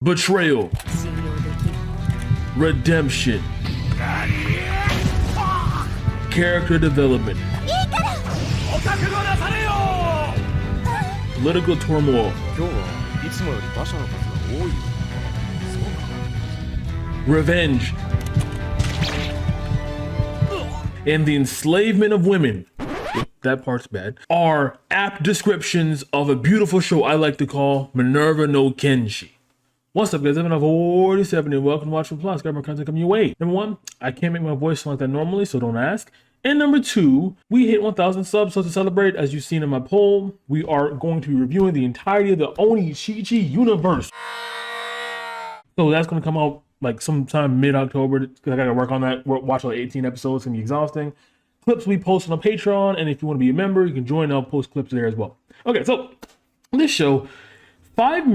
betrayal, redemption, character development, political turmoil, revenge, and the enslavement of women, that part's bad, are apt descriptions of a beautiful show I like to call Minerva No Kenshi. What's up, guys? Episode 47 and welcome to Watch for Plus. Got more content coming your way. Number one, I can't make my voice sound like that normally, so don't ask. And number two, we hit 1,000 subs, so to celebrate, as you've seen in my poll, we are going to be reviewing the entirety of the Oni Chi-Chi universe. So that's going to come out like sometime mid-October, because I got to work on that. Watch all 18 episodes, it's going to be exhausting. Clips we post on Patreon, and if you want to be a member, you can join. I'll post clips there as well. Okay, so this show, 5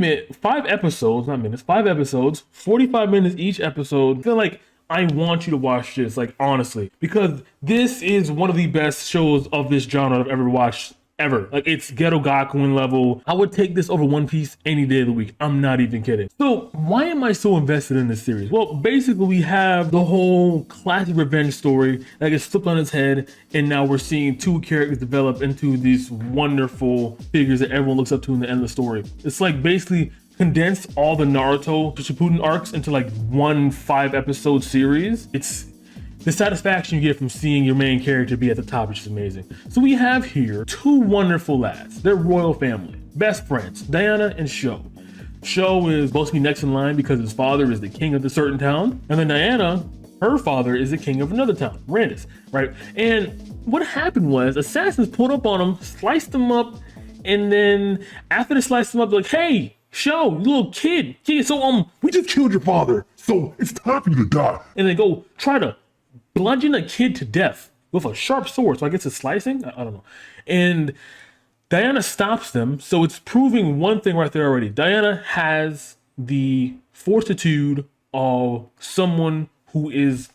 episodes, not minutes, 5 episodes, 45 minutes each episode. I feel like I want you to watch this, like, honestly, because this is one of the best shows of this genre I've ever watched, ever. Like, it's Ghetto Gakuin level. I would take this over One Piece any day of the week. I'm not even kidding. So why am I so invested in this series? Well, basically we have the whole classic revenge story that gets flipped on its head, and now we're seeing two characters develop into these wonderful figures that everyone looks up to in the end of the story. It's like basically condense all the Naruto to Shippuden arcs into like one 5-episode series. It's the satisfaction you get from seeing your main character be at the top, which is amazing. So we have here two wonderful lads. They're royal family, best friends, Diana and Sho. Sho is supposed to be next in line because his father is the king of the certain town, and then Diana, her father, is the king of another town, Randus, right? And what happened was assassins pulled up on him, sliced them up, and then after they sliced them up, they're like, hey, Sho, you little kid, so we just killed your father, so it's time for you to die. And they go try to bludgeon a kid to death with a sharp sword. So I guess it's slicing? I don't know. And Diana stops them. So it's proving one thing right there already. Diana has the fortitude of someone who is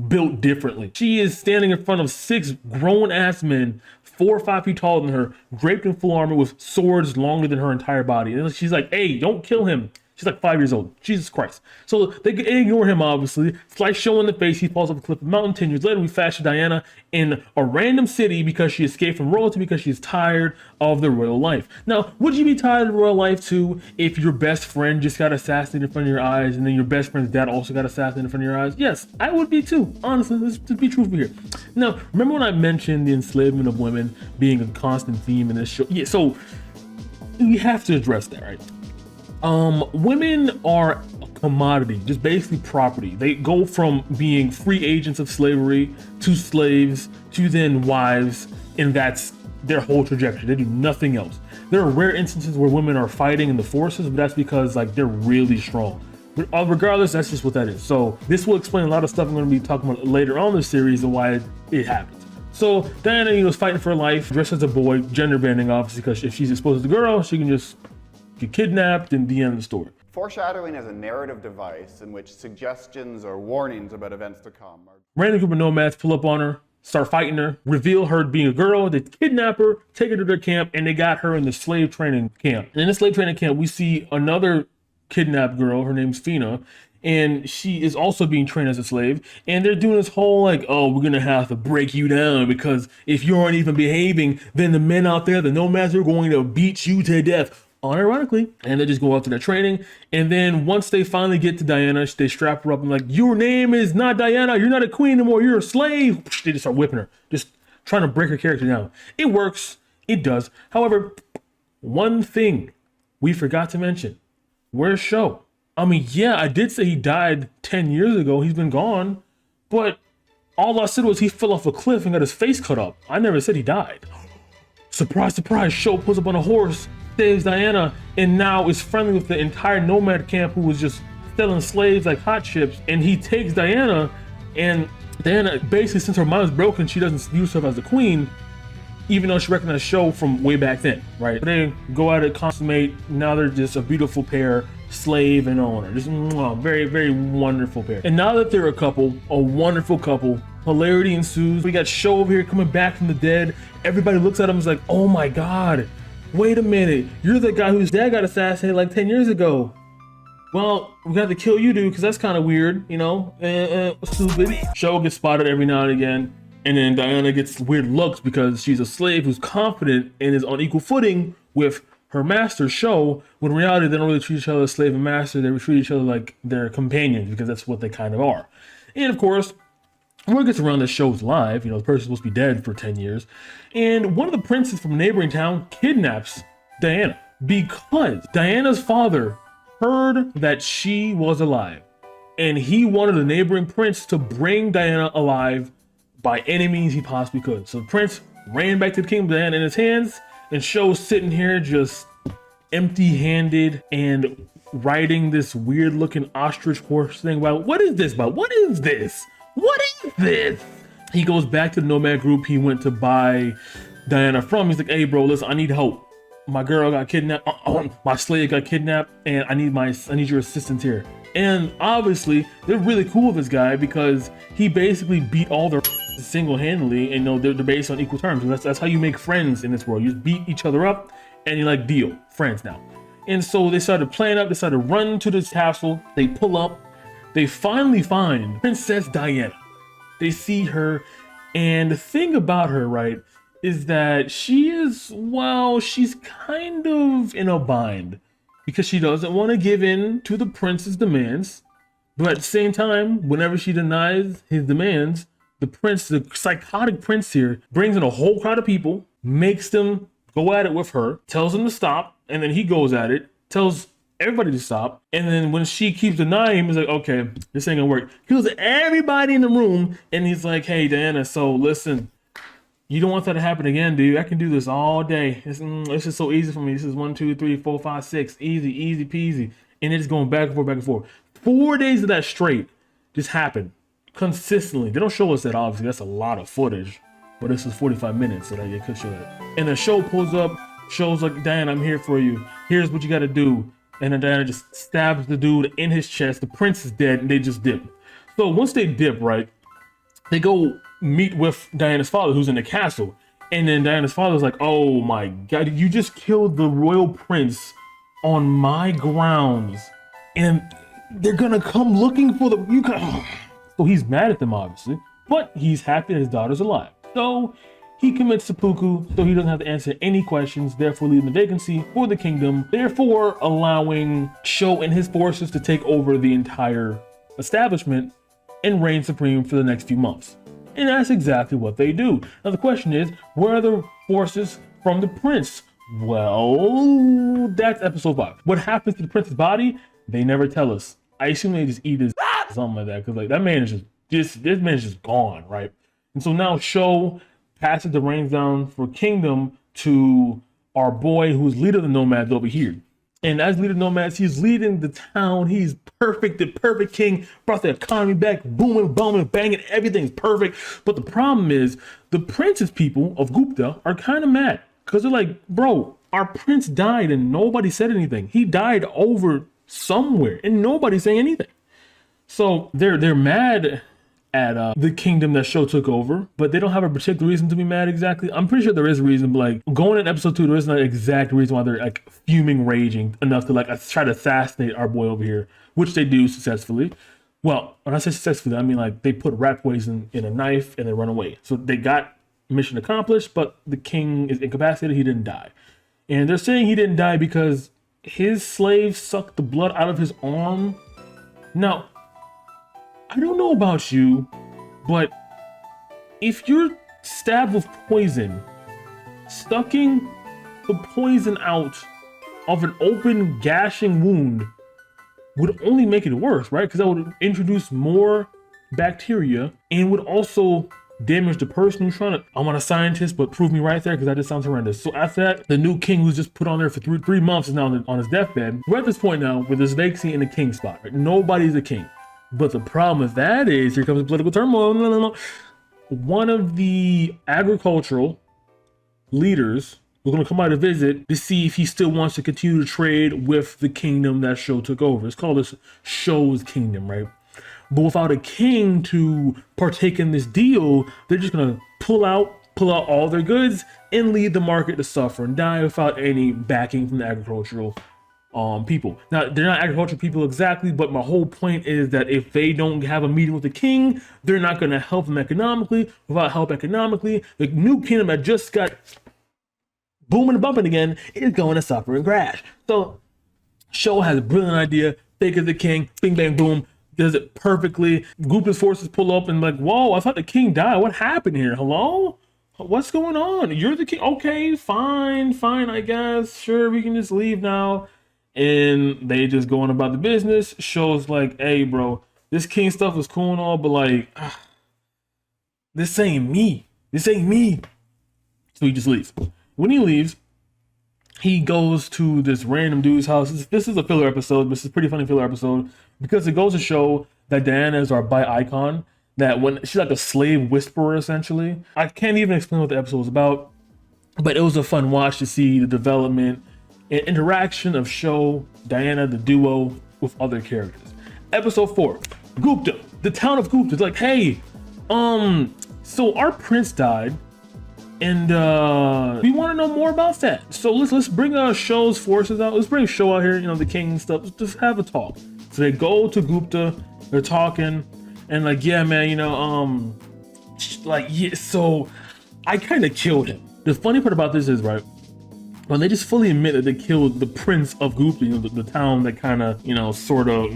built differently. She is standing in front of 6 grown-ass men, 4 or 5 feet taller than her, draped in full armor with swords longer than her entire body. And she's like, hey, don't kill him. She's like 5 years old. Jesus Christ. So they ignore him, obviously. Slice Sho in the face. He falls off a cliff of a mountain. 10 years later, we flash to Diana in a random city because she escaped from royalty because she's tired of the royal life. Now, would you be tired of the royal life too if your best friend just got assassinated in front of your eyes and then your best friend's dad also got assassinated in front of your eyes? Yes, I would be too. Honestly, let's be truthful here. Now, remember when I mentioned the enslavement of women being a constant theme in this show? Yeah, so we have to address that, right? Women are a commodity, just basically property. They go from being free agents of slavery to slaves to then wives, and that's their whole trajectory. They do nothing else. There are rare instances where women are fighting in the forces, but that's because like they're really strong. But regardless, that's just what that is. So this will explain a lot of stuff I'm going to be talking about later on in the series and why it happens. So Diana, is fighting for her life, dressed as a boy, gender bending obviously, because if she's exposed as a girl, she can just get kidnapped and the end of the story. Foreshadowing is a narrative device in which suggestions or warnings about events to come are... Random group of nomads pull up on her, start fighting her, reveal her being a girl, they kidnap her, take her to their camp, and they got her in the slave training camp. And in the slave training camp, we see another kidnapped girl, her name's Fina, and she is also being trained as a slave. And they're doing this whole like, oh, we're gonna have to break you down because if you aren't even behaving, then the men out there, the nomads, are going to beat you to death. Unironically, and they just go out to their training, and then once they finally get to Diana, they strap her up and like, your name is not Diana, you're not a queen anymore, you're a slave. They just start whipping her, just trying to break her character down. It works, it does. However, one thing we forgot to mention, where's Sho? I mean, yeah, I did say he died 10 years ago, he's been gone, but all I said was he fell off a cliff and got his face cut up. I never said he died. Surprise, surprise, Sho pulls up on a horse, saves Diana, and now is friendly with the entire nomad camp who was just selling slaves like hot chips. And he takes Diana, and Diana basically, since her mind is broken, she doesn't view herself as a queen, even though she recognized Sho from way back then, right? They go at it, consummate. Now they're just a beautiful pair, slave and owner. Just very, very wonderful pair. And now that they're a couple, a wonderful couple, hilarity ensues. We got Sho over here coming back from the dead. Everybody looks at him and is like, oh my God, wait a minute, you're the guy whose dad got assassinated like 10 years ago. well, we got to kill you, dude, because that's kind of weird, you know, stupid. Show gets spotted every now and again, and then Diana gets weird looks because she's a slave who's confident and is on equal footing with her master, Show, when in reality they don't really treat each other as slave and master. They treat each other like their companions because that's what they kind of are. And of course, word gets around that Show's alive. You know, the person's supposed to be dead for 10 years. And one of the princes from a neighboring town kidnaps Diana because Diana's father heard that she was alive. And he wanted the neighboring prince to bring Diana alive by any means he possibly could. So the prince ran back to the kingdom with Diana in his hands, and Show's sitting here just empty-handed and riding this weird-looking ostrich horse thing. Well, what is this about? What is this? What is this? He goes back to the nomad group he went to buy Diana from. He's like, hey, bro, listen, I need help. My girl got kidnapped. My slave got kidnapped, and I need your assistance here. And obviously, they're really cool with this guy because he basically beat all their single-handedly, and you know they're based on equal terms. And that's how you make friends in this world. You just beat each other up, and you like deal friends now. And so they started playing up. They started running to this castle. They pull up. They finally find Princess Diana. They see her, and the thing about her, right, is that she's kind of in a bind because she doesn't want to give in to the prince's demands. But at the same time, whenever she denies his demands, the psychotic prince here, brings in a whole crowd of people, makes them go at it with her, tells them to stop, and then he goes at it, tells everybody to stop. And then when she keeps denying him, he's like, okay, this ain't gonna work. Kills everybody in the room, and he's like, hey, Diana, so listen, you don't want that to happen again, dude. I can do this all day. This is so easy for me. This is 1, 2, 3, 4, 5, 6. Easy peasy. And it's going back and forth, back and forth. 4 days of that straight just happened consistently. They don't show us that, obviously. That's a lot of footage. But this is 45 minutes, so they could show that. And the show pulls up, shows like, Diana, I'm here for you. Here's what you got to do. And then Diana just stabs the dude in his chest. The prince is dead, and they just dip. So once they dip, right, they go meet with Diana's father, who's in the castle. And then Diana's father's like, oh my God, you just killed the royal prince on my grounds. And they're gonna come looking for So he's mad at them, obviously. But he's happy that his daughter's alive. So he commits seppuku, so he doesn't have to answer any questions, therefore leaving the vacancy for the kingdom, therefore allowing Sho and his forces to take over the entire establishment and reign supreme for the next few months. And that's exactly what they do. Now the question is, where are the forces from the prince? Well, that's episode 5. What happens to the prince's body? They never tell us. I assume they just eat his something like that, because like that man is this man is just gone, right? And so now Sho passes the reins down for kingdom to our boy who's leader of the nomads over here. And as leader of the nomads, he's leading the town. He's perfect, the perfect king, brought the economy back, booming, booming, banging, everything's perfect. But the problem is the prince's people of Gupta are kind of mad because they're like, bro, our prince died and nobody said anything. He died over somewhere and nobody's saying anything. So they're mad at the kingdom that Sho took over, but they don't have a particular reason to be mad exactly. I'm pretty sure there is a reason, but like going in episode 2, there isn't an exact reason why they're like fuming, raging enough to like try to assassinate our boy over here, which they do successfully. Well, when I say successfully, I mean like they put rat poison in a knife and they run away. So they got mission accomplished, but the king is incapacitated. He didn't die. And they're saying he didn't die because his slave sucked the blood out of his arm. Now, I don't know about you, but if you're stabbed with poison, sucking the poison out of an open gashing wound would only make it worse, right? Because that would introduce more bacteria and would also damage the person who's trying to, I'm not a scientist, but prove me right there because that just sounds horrendous. So after that, the new king who's just put on there for three months is now on his deathbed. We're at this point now where there's vacancy in the king spot, right? Nobody's a king. But the problem with that is, here comes the political turmoil. No. One of the agricultural leaders was going to come out to visit to see if he still wants to continue to trade with the kingdom that Sho took over. It's called this Sho's kingdom, right? But without a king to partake in this deal, they're just going to pull out all their goods and leave the market to suffer and die without any backing from the agricultural people. Now they're not agricultural people exactly, but my whole point is that if they don't have a meeting with the king, they're not going to help them economically. Without help economically, the new kingdom that just got booming and bumping again is going to suffer and crash. So show has a brilliant idea, fake as the king, bing bang boom, does it perfectly. Gupta's forces pull up and like, whoa, I thought the king died. What happened here? Hello? What's going on? You're the king. Okay, fine, I guess. Sure, we can just leave now. And they just going about the business. Shows like, hey, bro, this king stuff is cool and all, but like, this ain't me. This ain't me. So he just leaves. When he leaves, he goes to this random dude's house. This is a filler episode. This is a pretty funny filler episode because it goes to show that Diana is our bi icon. That when she's like a slave whisperer, essentially. I can't even explain what the episode was about, but it was a fun watch to see the development and interaction of show, Diana, the duo with other characters. Episode 4, Gupta, the town of Gupta. It's like, hey, so our prince died, and we want to know more about that. So let's bring show's forces out. Let's bring show out here, you know, the king and stuff. Let's just have a talk. So they go to Gupta, they're talking, and like, yeah, man, you know, like, yeah, so I kind of killed him. The funny part about this is, right, when they just fully admit that they killed the prince of Gupta, you know, the town that kind of, you know, sort of,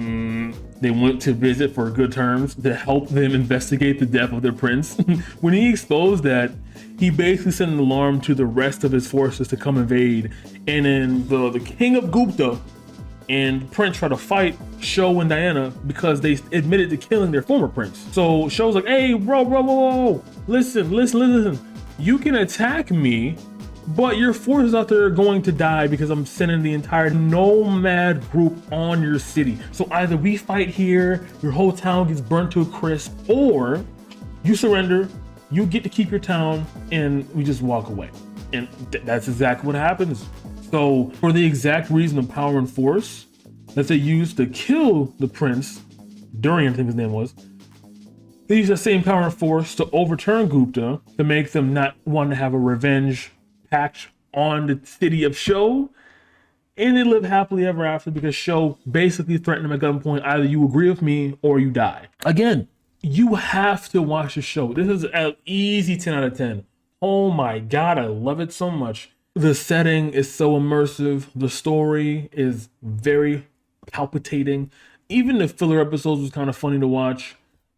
they went to visit for good terms to help them investigate the death of their prince. When he exposed that, he basically sent an alarm to the rest of his forces to come invade. And then the king of Gupta and Prince try to fight Show and Diana because they admitted to killing their former prince. So Show's like, hey, bro, listen. You can attack me, but your forces out there are going to die because I'm sending the entire nomad group on your city. So either we fight here, your whole town gets burnt to a crisp, or you surrender, you get to keep your town, and we just walk away. And that's exactly what happens. So for the exact reason of power and force that they used to kill the prince, Durian, I think his name was, they used that same power and force to overturn Gupta, to make them not want to have a revenge pact on the city of Show, and they live happily ever after because Show basically threatened them at gunpoint, either you agree with me or you die. Again, you have to watch the show. This is an easy 10 out of 10. Oh my god, I love it so much. The setting is so immersive. The story is very palpitating. Even the filler episodes was kind of funny to watch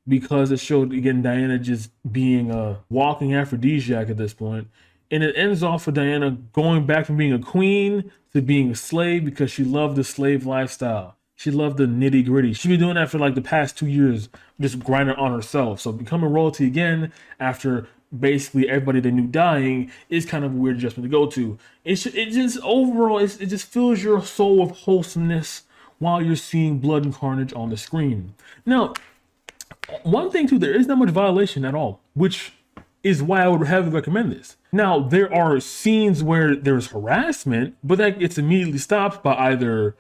because it showed, again, Diana just being a walking aphrodisiac at this point. And it ends off with Diana going back from being a queen to being a slave because she loved the slave lifestyle. She loved the nitty gritty. She's been doing that for like the past 2 years, just grinding on herself. So becoming royalty again after basically everybody they knew dying is kind of a weird adjustment to go to. It just overall, it just fills your soul with wholesomeness while you're seeing blood and carnage on the screen. Now, one thing too, there is not much violation at all, which is why I would heavily recommend this. Now, there are scenes where there's harassment, but that gets immediately stopped by either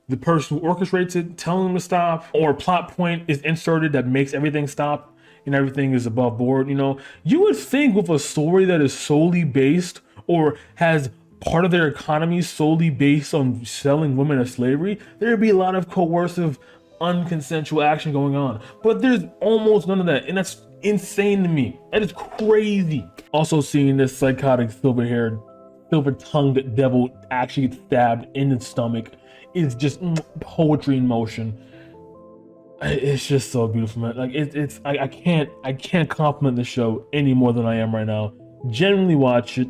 the person who orchestrates it telling them to stop, or a plot point is inserted that makes everything stop and everything is above board. You know, you would think with a story that is solely based or has part of their economy solely based on selling women as slavery, there'd be a lot of coercive, unconsensual action going on. But there's almost none of that, and that's insane to me. That is crazy. Also seeing this psychotic silver-haired, silver-tongued devil actually get stabbed in the stomach is just poetry in motion. It's just so beautiful, man. Like I can't compliment the show any more than I am right now. Genuinely watch it.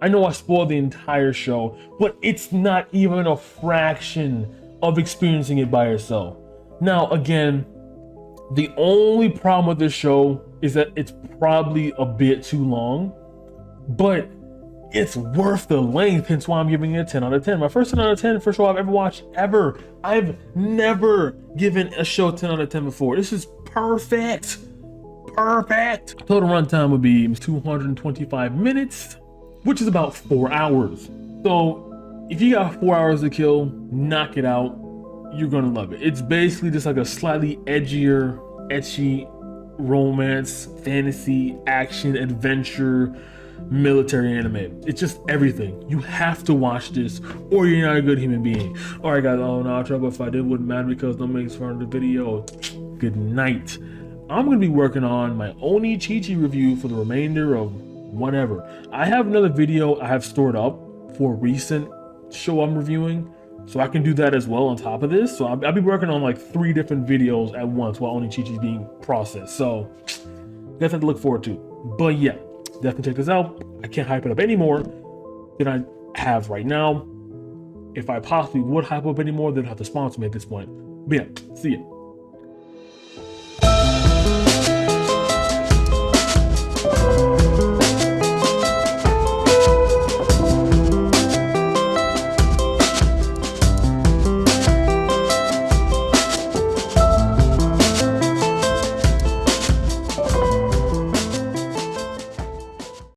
I know I spoiled the entire show, but it's not even a fraction of experiencing it by yourself. Now, again, the only problem with this show is that it's probably a bit too long, but it's worth the length, hence why I'm giving it a 10 out of 10. My first 10 out of 10 for a show I've ever watched, ever. I've never given a show 10 out of 10 before. This is perfect. Perfect. Total runtime would be 225 minutes, which is about 4 hours. So if you got 4 hours to kill, knock it out. You're gonna love it. It's basically just like a slightly edgier, etchy romance, fantasy, action, adventure, military anime. It's just everything. You have to watch this or you're not a good human being. All right, guys. Oh, no, trouble. If I did, wouldn't matter because no makes fun of the video. Good night. I'm going to be working on my Oni Chi-Chi review for the remainder of whatever. I have another video I have stored up for a recent show I'm reviewing, so I can do that as well on top of this. So I'll be working on like 3 different videos at once while Oni Chi-Chi is being processed. So that's something to look forward to. But yeah, definitely check this out. I can't hype it up any more than I have right now. If I possibly would hype up any more, they'd have to sponsor me at this point. But yeah, see ya.